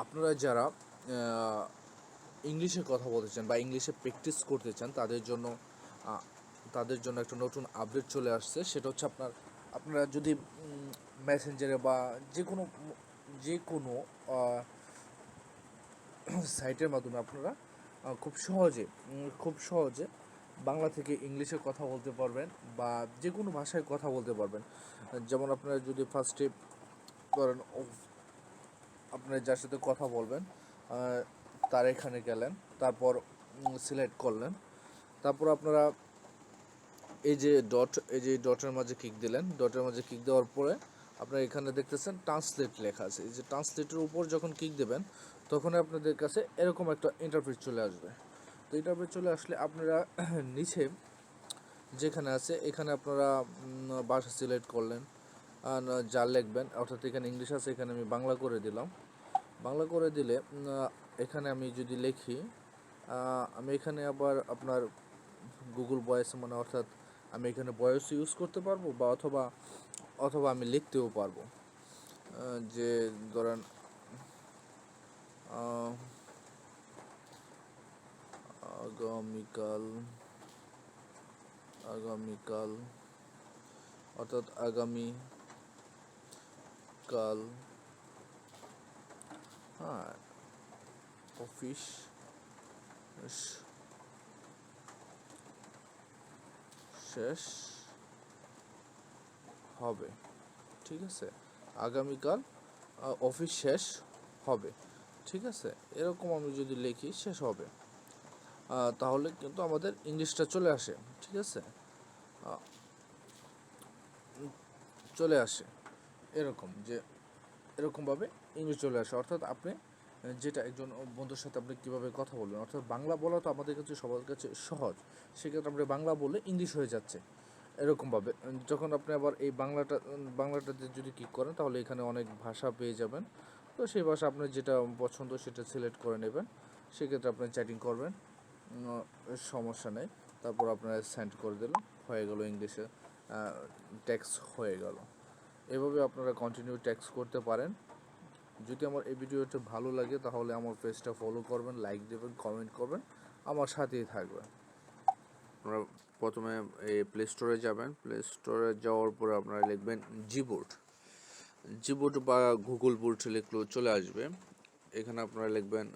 আপনারা যারা ইংলিশে কথা বলতে চান বা ইংলিশে প্র্যাকটিস করতে চান তাদের জন্য একটা নতুন আপডেট চলে আসছে। সেটা হচ্ছে আপনারা যদি মেসেঞ্জারে বা যে কোনো সাইটের মাধ্যমে আপনারা খুব সহজে বাংলা থেকে ইংলিশে কথা বলতে পারবেন বা যে কোনো ভাষায় কথা বলতে পারবেন। যেমন আপনারা যদি ফার্স্টে ধরেন আপনারা যার সাথে কথা বলবেন তার এখানে গেলেন, তারপর সিলেক্ট করলেন, তারপর আপনারা এই যে ডটের মাঝে ক্লিক দিলেন। ডটের মাঝে ক্লিক দেওয়ার পরে আপনারা এখানে দেখতেছেন ট্রান্সলেট লেখা আছে। এই যে ট্রান্সলেটের উপর যখন ক্লিক দেবেন তখন আপনাদের কাছে এরকম একটা ইন্টারফেস চলে আসবে। তো ইন্টারফেস চলে আসলে আপনারা নিচে যেখানে আছে এখানে আপনারা ভাষা সিলেক্ট করলেন, যা লিখবেন, অর্থাৎ এখানে ইংলিশ আছে, এখানে আমি বাংলা করে দিলাম। বাংলা করে দিলে এখানে আমি যদি লিখি, আমি এখানে আবার আপনার গুগল ভয়েস অর্থাৎ আমি এখানে ভয়েস ইউজ করতে পারবো বা অথবা আমি লিখতেও পারবো। যে ধরেন আগামীকাল আগামীকাল অর্থাৎ আগামীকাল অফিস শেষ হবে। ঠিক আছে, আগামীকাল অফিস শেষ হবে। ঠিক আছে, এরকম আমি যদি লিখি শেষ হবে, তাহলে কিন্তু আমাদের ইংলিশটা চলে আসে। ঠিক আছে, চলে আসে এরকমভাবে ইংলিশ চলে আসে। অর্থাৎ আপনি যেটা একজন বন্ধুর সাথে আপনি কীভাবে কথা বলবেন, অর্থাৎ বাংলা বলা তো আমাদের কাছে সবার কাছে সহজ, সেক্ষেত্রে আপনি বাংলা বললে ইংলিশ হয়ে যাচ্ছে। এরকমভাবে যখন আপনি আবার এই বাংলাটাতে যদি ক্লিক করেন তাহলে এখানে অনেক ভাষা পেয়ে যাবেন। তো সেই ভাষা আপনার যেটা পছন্দ সেটা সিলেক্ট করে নেবেন। সেক্ষেত্রে আপনি চ্যাটিং করবেন, সমস্যা নেই। তারপর আপনারা সেন্ড করে দিলেন, হয়ে গেল, ইংলিশে টেক্সট হয়ে গেল। এভাবে আপনারা কন্টিনিউ টেক্সট করতে পারেন। যদি আমার এই ভিডিওটা ভালো লাগে তাহলে আমার পেজটা ফলো করবেন, লাইক দেবেন, কমেন্ট করবেন, আমার সাথেই থাকবেন। আপনারা প্রথমে এই প্লে স্টোরে যাবেন। প্লে স্টোরে যাওয়ার পরে আপনারা লিখবেন জিবোর্ড বা গুগল বোর্ড লিখলেও চলে আসবে। এখানে আপনারা লিখবেন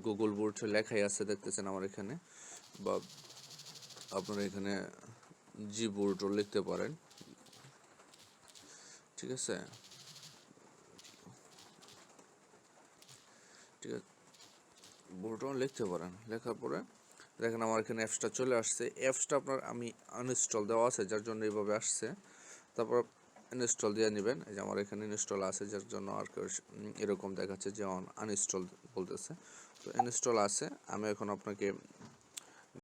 গুগল বোর্ড লেখাই আছে, দেখতেছেন আমার এখানে, বা আপনারা এখানে জিবোর্ডও লিখতে পারেন। ঠিক আছে, বোর্ডও লিখতে পারেন। লেখার পরে দেখেন আমার এখানে অ্যাপসটা চলে আসছে। অ্যাপসটা আমি আনইনস্টল দেওয়া আছে, যার জন্য এইভাবে আসছে। তারপর ইনস্টল দিয়ে নেবেন। এই যে আমার এখানে ইনস্টল আছে, যার জন্য আর এরকম দেখাচ্ছে যে আনইনস্টল বলতেছে। তো ইনস্টল আছে। আমি এখন আপনাকে